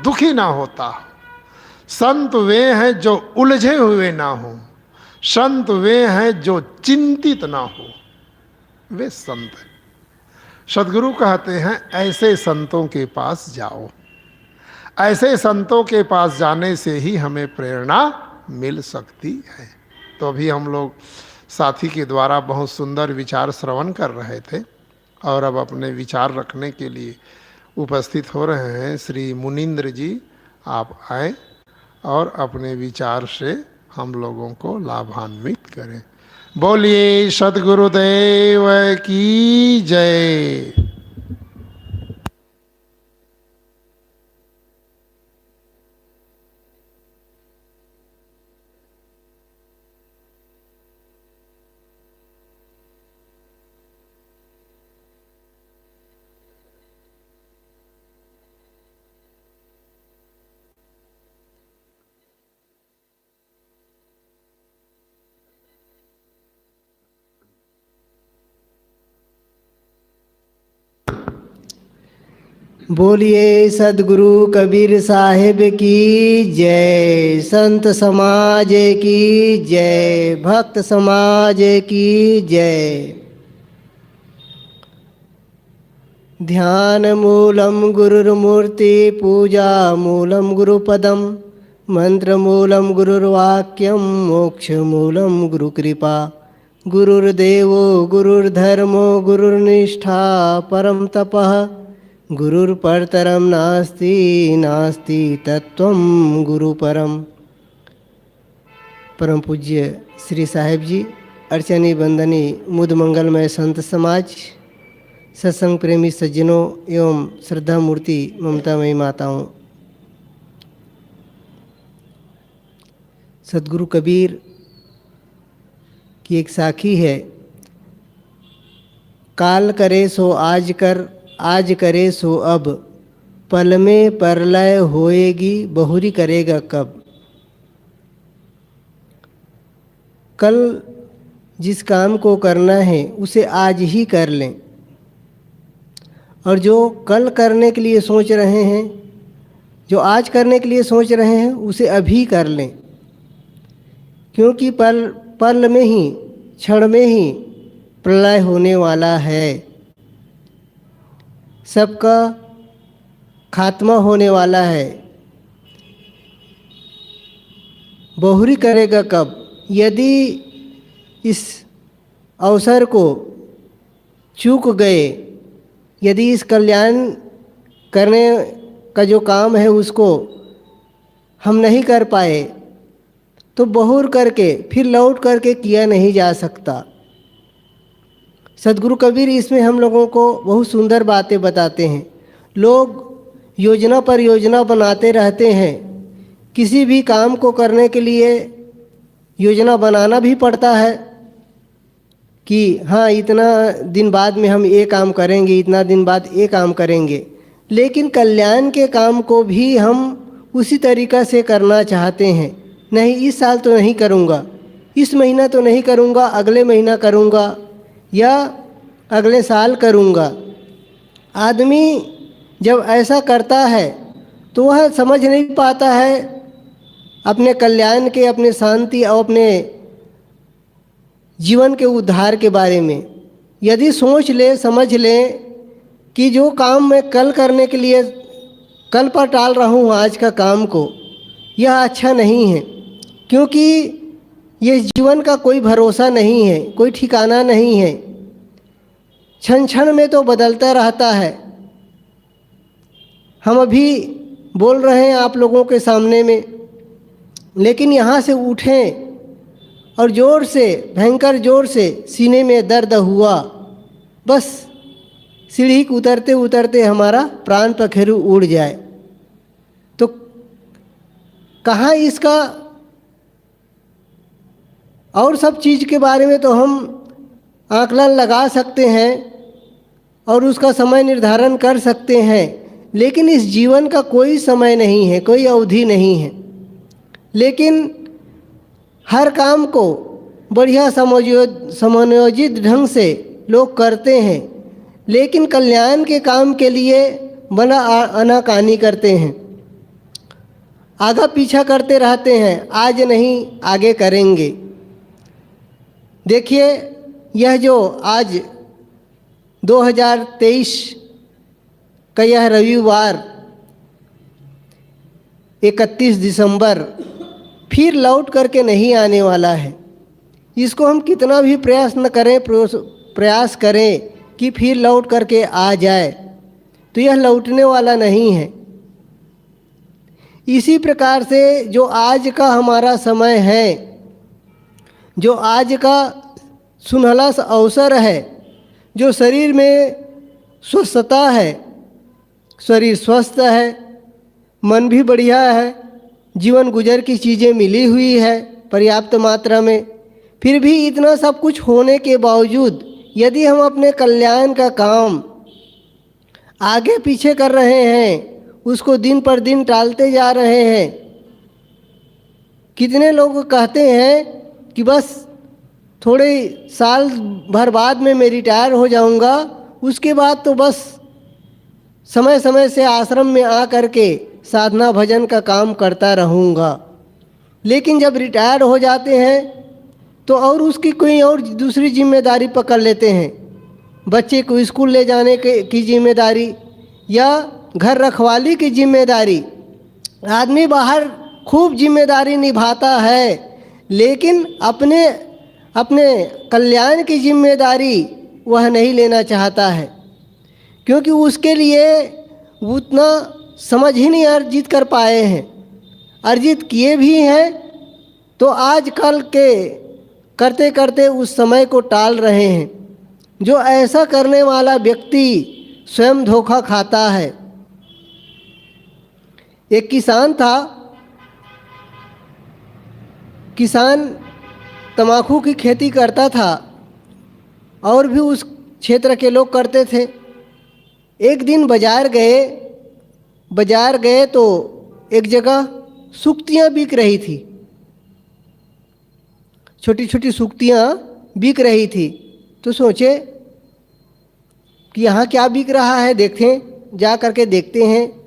दुखी ना होता। संत वे हैं जो उलझे हुए ना हो, संत वे हैं जो चिंतित ना हो, वे संत हैं। सदगुरु कहते हैं ऐसे संतों के पास जाओ। ऐसे संतों के पास जाने से ही हमें प्रेरणा मिल सकती है। तो अभी हम लोग साथी के द्वारा बहुत सुंदर विचार श्रवण कर रहे थे और अब अपने विचार रखने के लिए उपस्थित हो रहे हैं श्री मुनीन्द्र जी। आप आए और अपने विचार से हम लोगों को लाभान्वित करें। बोलिए सद्गुरुदेव की जय। बोलिए सदगुरु कबीर साहिब की जय, संत समाज की जय, भक्त समाज की जय। ध्यान मूलम गुरुर्मूर्ति, पूजा मूलम गुरुपदम, मंत्र मूलम गुरुर्वाक्यम, मोक्ष मूलम गुरुकृपा। गुरुर्देवो गुरुर्धर्मो गुरुर्निष्ठा परम तपः, गुरुर्परतरम नास्ति नास्ति तत्वम गुरुपरम। परम पूज्य श्री साहिब जी, अर्चनी बंदनी मुद मंगलमय संत समाज, सत्संग प्रेमी सज्जनों एवं श्रद्धा मूर्ति ममतामयी माताओं, सदगुरु कबीर की एक साखी है, काल करे सो आज कर, आज करे सो अब, पल में परलय होएगी बहुरी करेगा कब। कल जिस काम को करना है उसे आज ही कर लें, और जो कल करने के लिए सोच रहे हैं, जो आज करने के लिए सोच रहे हैं, उसे अभी कर लें, क्योंकि पल में ही, क्षण में ही प्रलय होने वाला है। सबका खात्मा होने वाला है। बहुरी करेगा कब। यदि इस अवसर को चूक गए, यदि इस कल्याण करने का जो काम है उसको हम नहीं कर पाए, तो बहुर करके फिर लौट करके किया नहीं जा सकता। सदगुरु कबीर इसमें हम लोगों को बहुत सुंदर बातें बताते हैं। लोग योजना पर योजना बनाते रहते हैं। किसी भी काम को करने के लिए योजना बनाना भी पड़ता है कि हाँ, इतना दिन बाद में हम ये काम करेंगे, इतना दिन बाद ये काम करेंगे। लेकिन कल्याण के काम को भी हम उसी तरीक़ा से करना चाहते हैं। नहीं, इस साल तो नहीं करूँगा, इस महीना तो नहीं करूँगा, अगले महीना करूँगा या अगले साल करूँगा। आदमी जब ऐसा करता है तो वह समझ नहीं पाता है अपने कल्याण के, अपने शांति और अपने जीवन के उद्धार के बारे में। यदि सोच ले, समझ ले कि जो काम मैं कल करने के लिए कल पर टाल रहा हूँ आज का काम को, यह अच्छा नहीं है, क्योंकि ये जीवन का कोई भरोसा नहीं है, कोई ठिकाना नहीं है। क्षण क्षण में तो बदलता रहता है। हम अभी बोल रहे हैं आप लोगों के सामने में, लेकिन यहाँ से उठें और ज़ोर से, भयंकर ज़ोर से सीने में दर्द हुआ, बस सीढ़ी उतरते उतरते हमारा प्राण पखेरु उड़ जाए, तो कहाँ इसका। और सब चीज़ के बारे में तो हम आकलन लगा सकते हैं और उसका समय निर्धारण कर सकते हैं, लेकिन इस जीवन का कोई समय नहीं है, कोई अवधि नहीं है। लेकिन हर काम को बढ़िया समयोजित ढंग से लोग करते हैं, लेकिन कल्याण के काम के लिए बड़ा आनाकानी करते हैं। आगा पीछा करते रहते हैं, आज नहीं आगे करेंगे। देखिए, यह जो आज 2023 का यह रविवार 31 दिसंबर फिर लौट करके नहीं आने वाला है। इसको हम कितना भी प्रयास करें कि फिर लौट करके आ जाए, तो यह लौटने वाला नहीं है। इसी प्रकार से जो आज का हमारा समय है, जो आज का सुनहला सा अवसर है, जो शरीर में स्वस्थता है, शरीर स्वस्थ है, मन भी बढ़िया है, जीवन गुजर की चीज़ें मिली हुई है पर्याप्त मात्रा में, फिर भी इतना सब कुछ होने के बावजूद यदि हम अपने कल्याण का काम आगे पीछे कर रहे हैं, उसको दिन पर दिन टालते जा रहे हैं। कितने लोग कहते हैं कि बस थोड़े साल भर बाद में मैं रिटायर हो जाऊंगा, उसके बाद तो बस समय समय से आश्रम में आ करके साधना भजन का काम करता रहूँगा। लेकिन जब रिटायर हो जाते हैं तो और उसकी कोई और दूसरी जिम्मेदारी पकड़ लेते हैं। बच्चे को स्कूल ले जाने की जिम्मेदारी या घर रखवाली की जिम्मेदारी, आदमी बाहर खूब जिम्मेदारी निभाता है, लेकिन अपने अपने कल्याण की जिम्मेदारी वह नहीं लेना चाहता है, क्योंकि उसके लिए उतना समझ ही नहीं अर्जित कर पाए हैं। अर्जित किए भी हैं तो आज कल के करते करते उस समय को टाल रहे हैं। जो ऐसा करने वाला व्यक्ति स्वयं धोखा खाता है। एक किसान था, किसान तम्बाकू की खेती करता था और भी उस क्षेत्र के लोग करते थे। एक दिन बाजार गए तो एक जगह सुक्तियाँ बिक रही थी, छोटी छोटी सुक्तियाँ बिक रही थी। तो सोचे कि यहाँ क्या बिक रहा है, देखें, जा करके देखते हैं।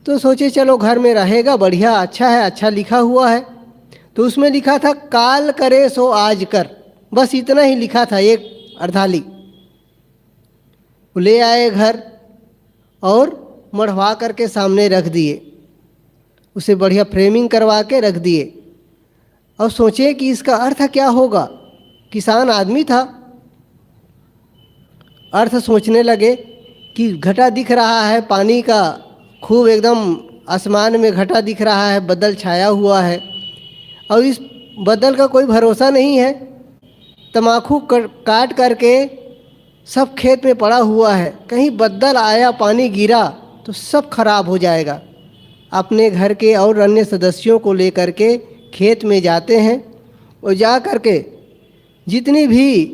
तो सोचे चलो घर में रहेगा, बढ़िया, अच्छा है, अच्छा लिखा हुआ है। तो उसमें लिखा था काल करे सो आज कर, बस इतना ही लिखा था, एक अर्धाली। वो ले आए घर और मढ़वा करके सामने रख दिए, उसे बढ़िया फ्रेमिंग करवा के रख दिए और सोचे कि इसका अर्थ क्या होगा। किसान आदमी था, अर्थ सोचने लगे कि घटा दिख रहा है, पानी का खूब एकदम आसमान में घटा दिख रहा है, बादल छाया हुआ है और इस बादल का कोई भरोसा नहीं है। तम्बाकू काट करके सब खेत में पड़ा हुआ है, कहीं बादल आया, पानी गिरा तो सब खराब हो जाएगा। अपने घर के और अन्य सदस्यों को लेकर के खेत में जाते हैं और जा करके जितनी भी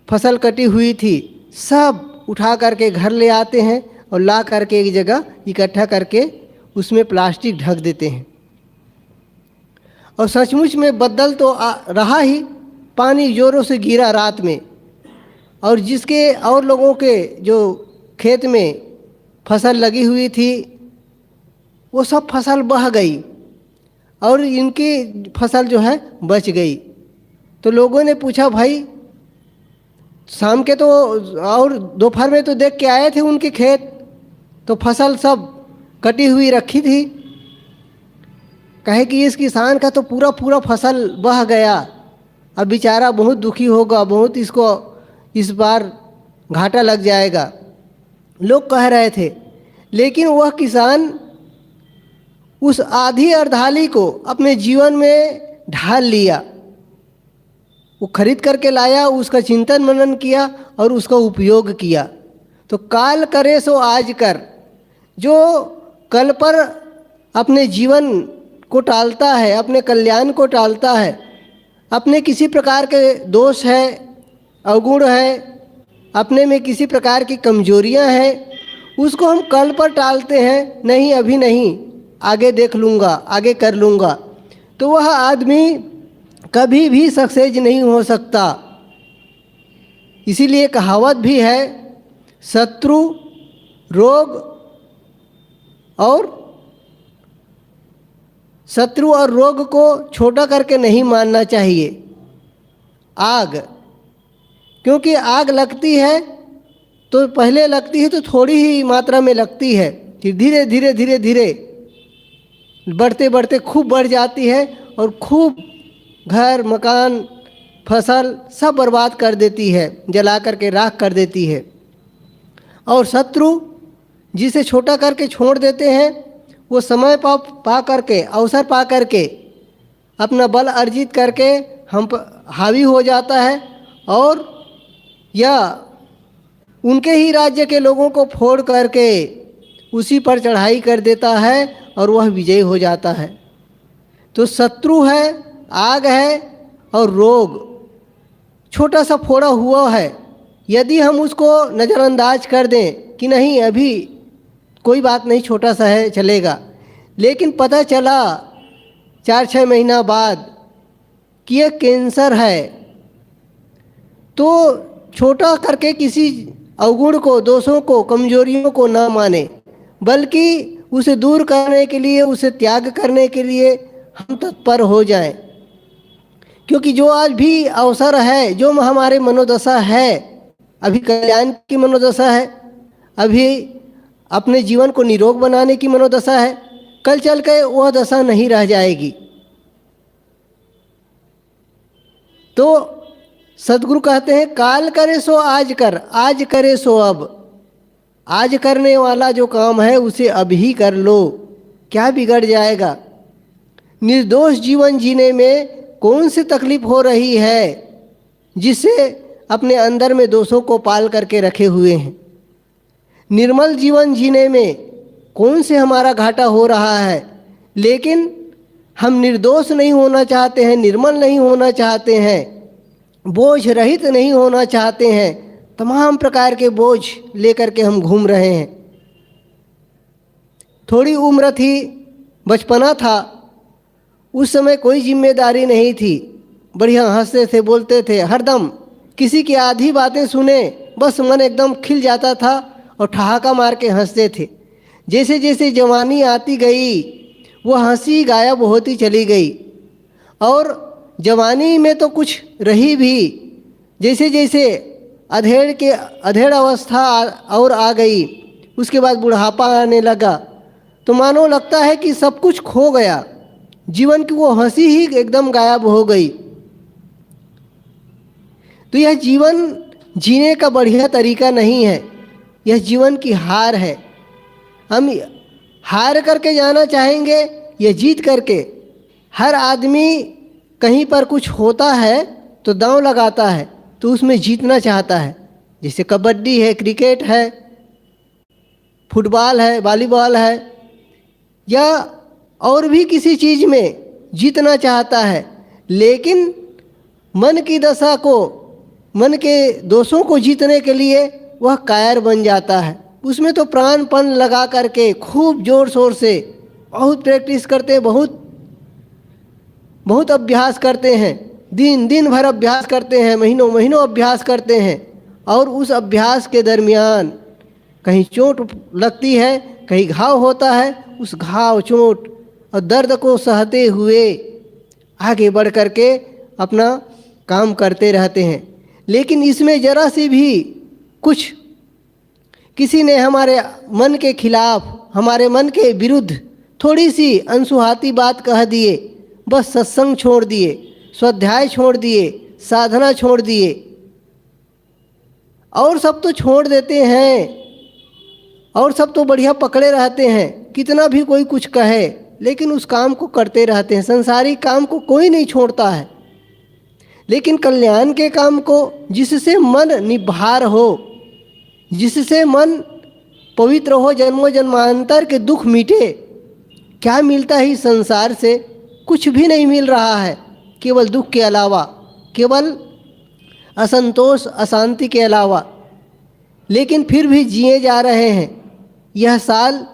फसल कटी हुई थी सब उठा करके घर ले आते हैं और ला करके एक जगह इकट्ठा करके उसमें प्लास्टिक ढक देते हैं। और सचमुच में बादल तो रहा ही, पानी जोरों से गिरा रात में, और जिसके और लोगों के जो खेत में फसल लगी हुई थी वो सब फसल बह गई और इनकी फसल जो है बच गई। तो लोगों ने पूछा, भाई शाम के तो और दोपहर में तो देख के आए थे उनके खेत, तो फसल सब कटी हुई रखी थी। कहे कि इस किसान का तो पूरा पूरा फसल बह गया, अब बेचारा बहुत दुखी होगा, बहुत इसको इस बार घाटा लग जाएगा, लोग कह रहे थे। लेकिन वह किसान उस आधी अर्धाली को अपने जीवन में ढाल लिया, वो खरीद करके लाया, उसका चिंतन मनन किया और उसका उपयोग किया। तो काल करे सो आज कर, जो कल पर अपने जीवन को टालता है, अपने कल्याण को टालता है, अपने किसी प्रकार के दोष है, अवगुण है, अपने में किसी प्रकार की कमजोरियां हैं, उसको हम कल पर टालते हैं, नहीं अभी नहीं, आगे देख लूँगा, आगे कर लूँगा, तो वह आदमी कभी भी सक्सेस नहीं हो सकता। इसीलिए कहावत भी है, शत्रु, रोग और शत्रु और रोग को छोटा करके नहीं मानना चाहिए। आग, क्योंकि आग लगती है तो पहले लगती है तो थोड़ी ही मात्रा में लगती है, फिर धीरे धीरे धीरे धीरे बढ़ते बढ़ते खूब बढ़ जाती है और खूब घर मकान फसल सब बर्बाद कर देती है, जला करके राख कर देती है। और शत्रु जिसे छोटा करके छोड़ देते हैं वो समय पा करके, अवसर पा करके अपना बल अर्जित करके हम हावी हो जाता है और या उनके ही राज्य के लोगों को फोड़ करके उसी पर चढ़ाई कर देता है और वह विजयी हो जाता है। तो शत्रु है, आग है और रोग छोटा सा फोड़ा हुआ है। यदि हम उसको नज़रअंदाज कर दें कि नहीं अभी कोई बात नहीं, छोटा सा है चलेगा, लेकिन पता चला 4-6 महीना बाद कि यह कैंसर है, तो छोटा करके किसी अवगुण को, दोषों को, कमजोरियों को ना माने, बल्कि उसे दूर करने के लिए, उसे त्याग करने के लिए हम तत्पर हो जाएं। क्योंकि जो आज भी अवसर है, जो हमारे मनोदशा है, अभी कल्याण की मनोदशा है, अभी अपने जीवन को निरोग बनाने की मनोदशा है, कल चल के वह दशा नहीं रह जाएगी। तो सदगुरु कहते हैं काल करे सो आज कर, आज करे सो अब। आज करने वाला जो काम है उसे अभी कर लो, क्या बिगड़ जाएगा। निर्दोष जीवन जीने में कौन सी तकलीफ हो रही है जिससे अपने अंदर में दोषों को पाल करके रखे हुए हैं। निर्मल जीवन जीने में कौन से हमारा घाटा हो रहा है, लेकिन हम निर्दोष नहीं होना चाहते हैं, निर्मल नहीं होना चाहते हैं, बोझ रहित नहीं होना चाहते हैं, तमाम प्रकार के बोझ लेकर के हम घूम रहे हैं। थोड़ी उम्र थी, बचपना था, उस समय कोई जिम्मेदारी नहीं थी, बढ़िया हंसते थे, बोलते थे, हरदम किसी की आधी बातें सुने बस मन एकदम खिल जाता था और ठहाका मार के हंसते थे। जैसे जैसे जवानी आती गई वह हंसी गायब होती चली गई और जवानी में तो कुछ रही भी, जैसे जैसे अधेड़ अवस्था और आ गई, उसके बाद बुढ़ापा आने लगा, तो मानो लगता है कि सब कुछ खो गया, जीवन की वो हंसी ही एकदम गायब हो गई। तो यह जीवन जीने का बढ़िया तरीका नहीं है, यह जीवन की हार है। हम हार करके जाना चाहेंगे या जीत करके। हर आदमी कहीं पर कुछ होता है तो दांव लगाता है, तो उसमें जीतना चाहता है। जैसे कबड्डी है, क्रिकेट है, फुटबॉल है, वॉलीबॉल है, या और भी किसी चीज़ में जीतना चाहता है। लेकिन मन की दशा को, मन के दोषों को जीतने के लिए वह कायर बन जाता है। उसमें तो प्राणपण लगा करके खूब जोर शोर से बहुत प्रैक्टिस करते हैं, बहुत अभ्यास करते हैं, दिन भर अभ्यास करते हैं, महीनों महीनों अभ्यास करते हैं। और उस अभ्यास के दरमियान कहीं चोट लगती है, कहीं घाव होता है, उस घाव, चोट और दर्द को सहते हुए आगे बढ़ करके अपना काम करते रहते हैं। लेकिन इसमें जरा सी भी कुछ किसी ने हमारे मन के खिलाफ, हमारे मन के विरुद्ध थोड़ी सी अनसुहाती बात कह दिए, बस सत्संग छोड़ दिए, स्वाध्याय छोड़ दिए, साधना छोड़ दिए, और सब तो छोड़ देते हैं, और सब तो बढ़िया पकड़े रहते हैं। कितना भी कोई कुछ कहे लेकिन उस काम को करते रहते हैं। संसारिक काम को कोई नहीं छोड़ता है, लेकिन कल्याण के काम को, जिससे मन निभार हो, जिससे मन पवित्र हो, जन्मों जन्मांतर के दुख मिटे। क्या मिलता है इस संसार से? कुछ भी नहीं मिल रहा है, केवल दुख के अलावा, केवल असंतोष, अशांति के अलावा। लेकिन फिर भी जिए जा रहे हैं। यह साल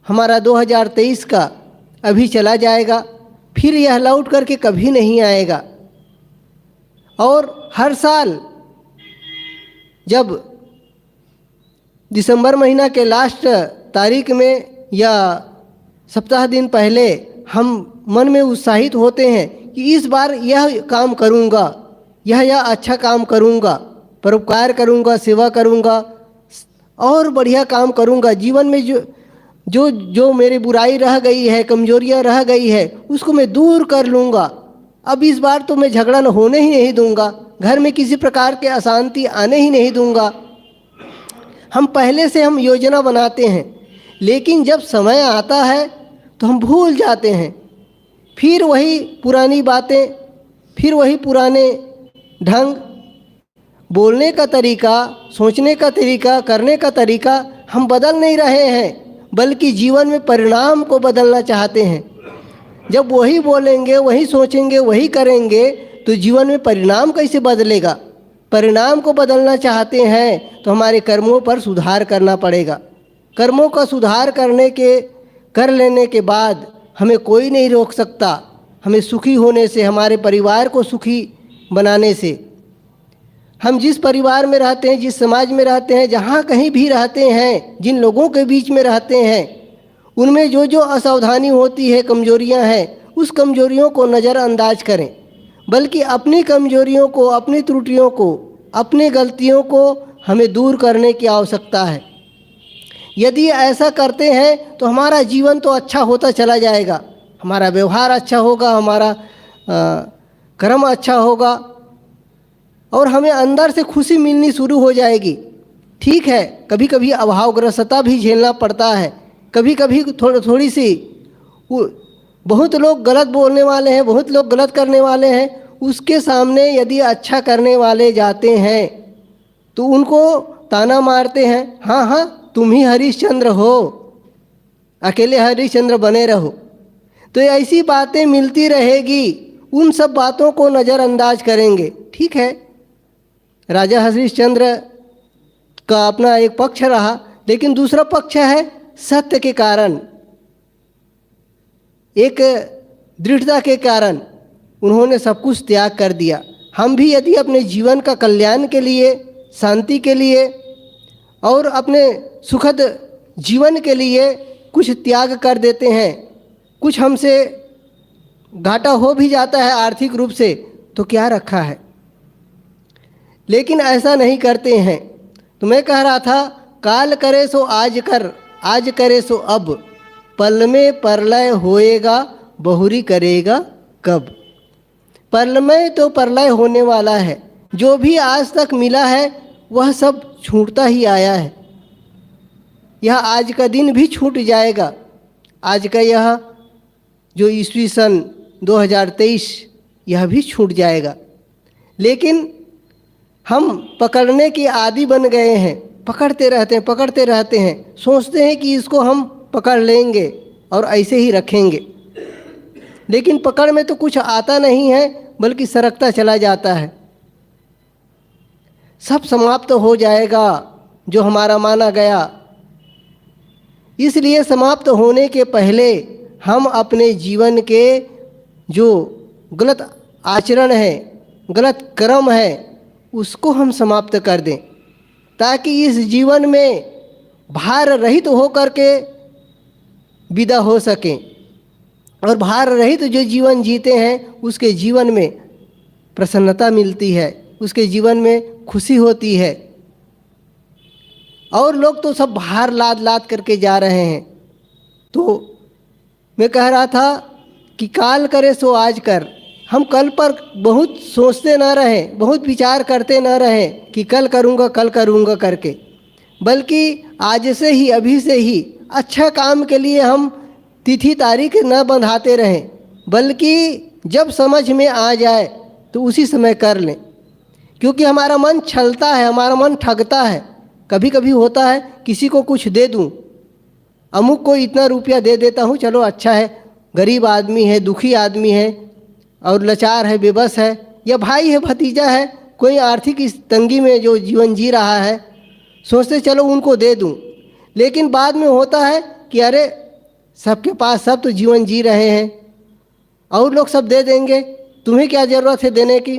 हमारा 2023 का अभी चला जाएगा, फिर यह लौट करके कभी नहीं आएगा। और हर साल जब दिसंबर महीना के लास्ट तारीख में या सप्ताह दिन पहले हम मन में उत्साहित होते हैं कि इस बार यह काम करूँगा, यह अच्छा काम करूँगा, परोपकार करूँगा, सेवा करूँगा और बढ़िया काम करूँगा। जीवन में जो मेरी बुराई रह गई है, कमजोरियाँ रह गई है, उसको मैं दूर कर लूँगा। अब इस बार तो मैं झगड़ा होने ही नहीं दूँगा, घर में किसी प्रकार के अशांति आने ही नहीं दूँगा। हम पहले से हम योजना बनाते हैं, लेकिन जब समय आता है तो हम भूल जाते हैं। फिर वही पुरानी बातें, फिर वही पुराने ढंग, बोलने का तरीका, सोचने का तरीका, करने का तरीका हम बदल नहीं रहे हैं, बल्कि जीवन में परिणाम को बदलना चाहते हैं। जब वही बोलेंगे, वही सोचेंगे, वही करेंगे तो जीवन में परिणाम कैसे बदलेगा? परिणाम को बदलना चाहते हैं तो हमारे कर्मों पर सुधार करना पड़ेगा। कर्मों का सुधार कर लेने के बाद हमें कोई नहीं रोक सकता हमें सुखी होने से, हमारे परिवार को सुखी बनाने से। हम जिस परिवार में रहते हैं, जिस समाज में रहते हैं, जहाँ कहीं भी रहते हैं, जिन लोगों के बीच में रहते हैं, उनमें जो असावधानी होती है, कमजोरियाँ हैं, उस कमजोरियों को नज़रअंदाज करें, बल्कि अपनी कमजोरियों को, अपनी त्रुटियों को, अपनी गलतियों को हमें दूर करने की आवश्यकता है। यदि ऐसा करते हैं तो हमारा जीवन तो अच्छा होता चला जाएगा, हमारा व्यवहार अच्छा होगा, हमारा कर्म अच्छा होगा और हमें अंदर से खुशी मिलनी शुरू हो जाएगी। ठीक है, कभी कभी अभावग्रस्तता भी झेलना पड़ता है, कभी कभी थोड़ी सी बहुत लोग गलत बोलने वाले हैं, बहुत लोग गलत करने वाले हैं, उसके सामने यदि अच्छा करने वाले जाते हैं तो उनको ताना मारते हैं, हाँ हाँ तुम ही हरिश्चंद्र हो, अकेले हरिश्चंद्र बने रहो। तो ऐसी बातें मिलती रहेगी, उन सब बातों को नज़रअंदाज करेंगे। ठीक है, राजा हरिश्चंद्र का अपना एक पक्ष रहा, लेकिन दूसरा पक्ष है सत्य के कारण, एक दृढ़ता के कारण उन्होंने सब कुछ त्याग कर दिया। हम भी यदि अपने जीवन का कल्याण के लिए, शांति के लिए और अपने सुखद जीवन के लिए कुछ त्याग कर देते हैं, कुछ हमसे घाटा हो भी जाता है आर्थिक रूप से, तो क्या रखा है। लेकिन ऐसा नहीं करते हैं। तो मैं कह रहा था, काल करे सो आज कर, आज करे सो अब, पल में प्रलय होएगा, बहुरी करेगा कब। पल में तो प्रलय होने वाला है, जो भी आज तक मिला है वह सब छूटता ही आया है। यह आज का दिन भी छूट जाएगा, आज का यह जो ईस्वी सन 2023 यह भी छूट जाएगा। लेकिन हम पकड़ने के आदी बन गए हैं, पकड़ते रहते हैं, सोचते हैं कि इसको हम पकड़ लेंगे और ऐसे ही रखेंगे, लेकिन पकड़ में तो कुछ आता नहीं है, बल्कि सरकता चला जाता है। सब समाप्त हो जाएगा जो हमारा माना गया। इसलिए समाप्त होने के पहले हम अपने जीवन के जो गलत आचरण है, गलत कर्म है, उसको हम समाप्त कर दें, ताकि इस जीवन में भार रहित होकर के विदा हो सकें। और भार रहित जो जीवन जीते हैं उसके जीवन में प्रसन्नता मिलती है, उसके जीवन में खुशी होती है। और लोग तो सब भार लाद करके जा रहे हैं। तो मैं कह रहा था कि काल करे सो आज कर। हम कल पर बहुत सोचते ना रहें, बहुत विचार करते ना रहें कि कल करूँगा करके, बल्कि आज से ही, अभी से ही अच्छा काम के लिए हम तिथि तारीख न बंधाते रहें, बल्कि जब समझ में आ जाए तो उसी समय कर लें। क्योंकि हमारा मन छलता है, हमारा मन ठगता है। कभी कभी होता है किसी को कुछ दे दूं, अमुक को इतना रुपया दे देता हूँ, चलो अच्छा है, गरीब आदमी है, दुखी आदमी है और लाचार है, बेबस है, या भाई है, भतीजा है, कोई आर्थिक इस तंगी में जो जीवन जी रहा है, सोचते चलो उनको दे दूं। लेकिन बाद में होता है कि अरे सबके पास सब तो जीवन जी रहे हैं और लोग सब दे देंगे, तुम्हें क्या ज़रूरत है देने की।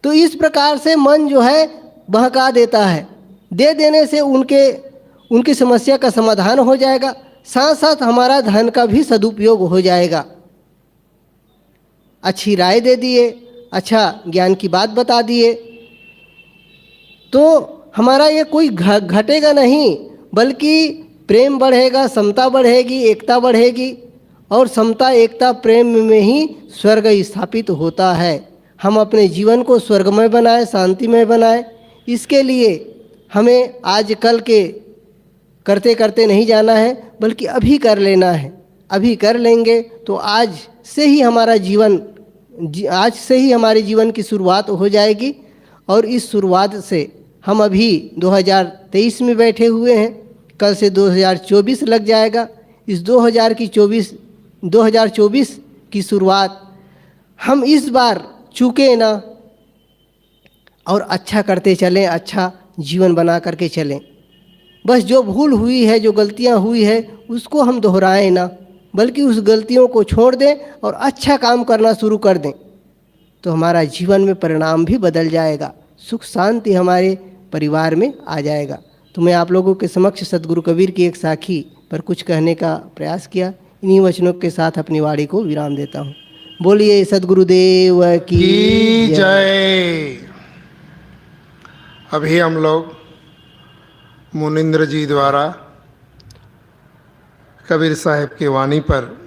तो इस प्रकार से मन जो है बहका देता है। दे देने से उनकी समस्या का समाधान हो जाएगा, साथ साथ हमारा धन का भी सदुपयोग हो जाएगा। अच्छी राय दे दिए, अच्छा ज्ञान की बात बता दिए, तो हमारा ये कोई घटेगा नहीं, बल्कि प्रेम बढ़ेगा, समता बढ़ेगी, एकता बढ़ेगी। और समता, एकता, प्रेम में ही स्वर्ग स्थापित होता है। हम अपने जीवन को स्वर्गमय बनाए, शांतिमय बनाए। इसके लिए हमें आज कल के करते करते नहीं जाना है, बल्कि अभी कर लेना है। अभी कर लेंगे तो आज से ही हमारा जीवन, आज से ही हमारे जीवन की शुरुआत हो जाएगी। और इस शुरुआत से हम अभी 2023 में बैठे हुए हैं, कल से 2024 लग जाएगा। इस 2024 की शुरुआत हम इस बार चूके ना, और अच्छा करते चलें, अच्छा जीवन बना करके चलें। बस जो भूल हुई है, जो गलतियां हुई है, उसको हम दोहराएं ना, बल्कि उस गलतियों को छोड़ दें और अच्छा काम करना शुरू कर दें, तो हमारा जीवन में परिणाम भी बदल जाएगा, सुख शांति हमारे परिवार में आ जाएगा। तो मैं आप लोगों के समक्ष सदगुरु कबीर की एक साखी पर कुछ कहने का प्रयास किया। इन्हीं वचनों के साथ अपनी वाणी को विराम देता हूँ। बोलिए सदगुरुदेव की जय। अभी हम लोग मुनिंद्र जी द्वारा कबीर साहब की वाणी पर